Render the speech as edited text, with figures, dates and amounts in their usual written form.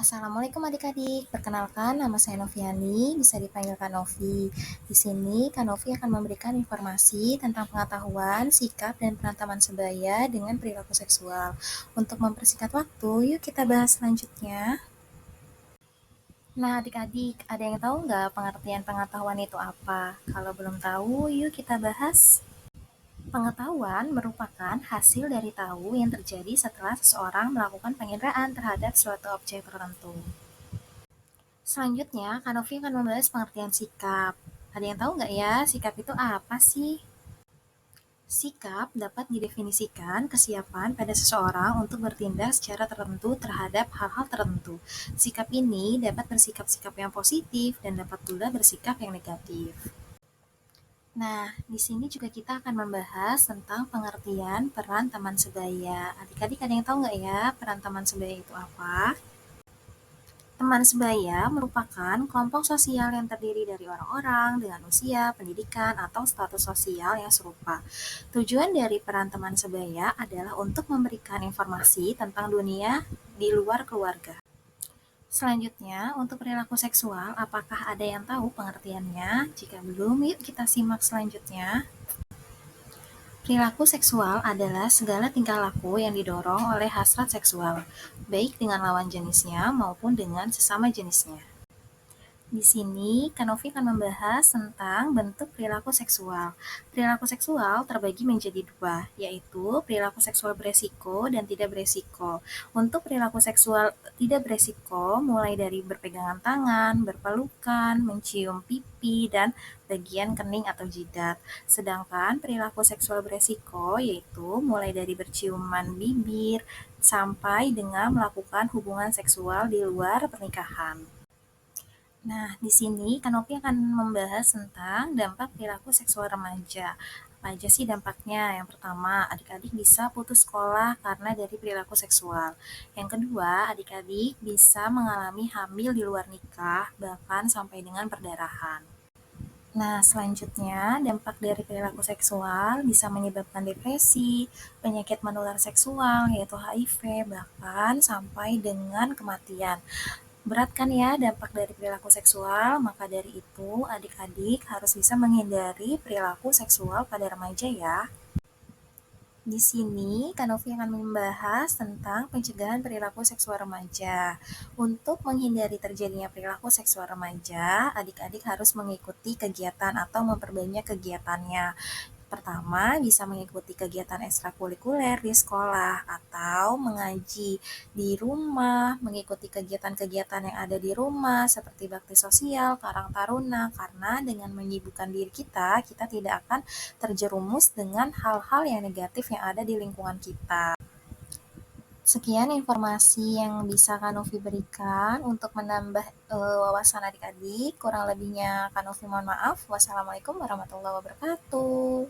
Assalamualaikum adik-adik, perkenalkan nama saya Noviani, bisa dipanggil Kak Novi. Di sini Kak Novi akan memberikan informasi tentang pengetahuan, sikap, dan peran teman sebaya dengan perilaku seksual. Untuk mempersingkat waktu, yuk kita bahas selanjutnya. Nah adik-adik, ada yang tahu nggak pengertian pengetahuan itu apa? Kalau belum tahu, yuk kita bahas. Pengetahuan merupakan hasil dari tahu yang terjadi setelah seseorang melakukan penginderaan terhadap suatu objek tertentu. Selanjutnya, Kak Novi akan membahas pengertian sikap. Ada yang tahu nggak ya, sikap itu apa sih? Sikap dapat didefinisikan kesiapan pada seseorang untuk bertindak secara tertentu terhadap hal-hal tertentu. Sikap ini dapat bersikap-sikap yang positif dan dapat pula bersikap yang negatif. Nah, di sini juga kita akan membahas tentang pengertian peran teman sebaya. Adik-adik ada yang tahu nggak ya peran teman sebaya itu apa? Teman sebaya merupakan kelompok sosial yang terdiri dari orang-orang dengan usia, pendidikan, atau status sosial yang serupa. Tujuan dari peran teman sebaya adalah untuk memberikan informasi tentang dunia di luar keluarga. Selanjutnya, untuk perilaku seksual, apakah ada yang tahu pengertiannya? Jika belum, yuk kita simak selanjutnya. Perilaku seksual adalah segala tingkah laku yang didorong oleh hasrat seksual, baik dengan lawan jenisnya maupun dengan sesama jenisnya. Di sini, Kanovi akan membahas tentang bentuk perilaku seksual. Perilaku seksual terbagi menjadi dua, yaitu perilaku seksual beresiko dan tidak beresiko. Untuk perilaku seksual tidak beresiko, mulai dari berpegangan tangan, berpelukan, mencium pipi, dan bagian kening atau jidat. Sedangkan perilaku seksual beresiko yaitu mulai dari berciuman bibir sampai dengan melakukan hubungan seksual di luar pernikahan. Nah, di sini Kanopi akan membahas tentang dampak perilaku seksual remaja. Apa aja sih dampaknya? Yang pertama, adik-adik bisa putus sekolah karena dari perilaku seksual. Yang kedua, adik-adik bisa mengalami hamil di luar nikah, bahkan sampai dengan perdarahan. Nah, selanjutnya, dampak dari perilaku seksual bisa menyebabkan depresi, penyakit menular seksual, yaitu HIV, bahkan sampai dengan kematian. Berat kan ya dampak dari perilaku seksual, maka dari itu adik-adik harus bisa menghindari perilaku seksual pada remaja ya. Di sini, Kanovi akan membahas tentang pencegahan perilaku seksual remaja. Untuk menghindari terjadinya perilaku seksual remaja, adik-adik harus mengikuti kegiatan atau memperbanyak kegiatannya. Pertama, bisa mengikuti kegiatan ekstrakurikuler di sekolah atau mengaji di rumah, mengikuti kegiatan-kegiatan yang ada di rumah seperti bakti sosial, karang taruna, karena dengan menyibukkan diri kita, kita tidak akan terjerumus dengan hal-hal yang negatif yang ada di lingkungan kita. Sekian informasi yang bisa Kak Novi berikan untuk menambah wawasan adik-adik. Kurang lebihnya Kak Novi mohon maaf. Wassalamualaikum warahmatullahi wabarakatuh.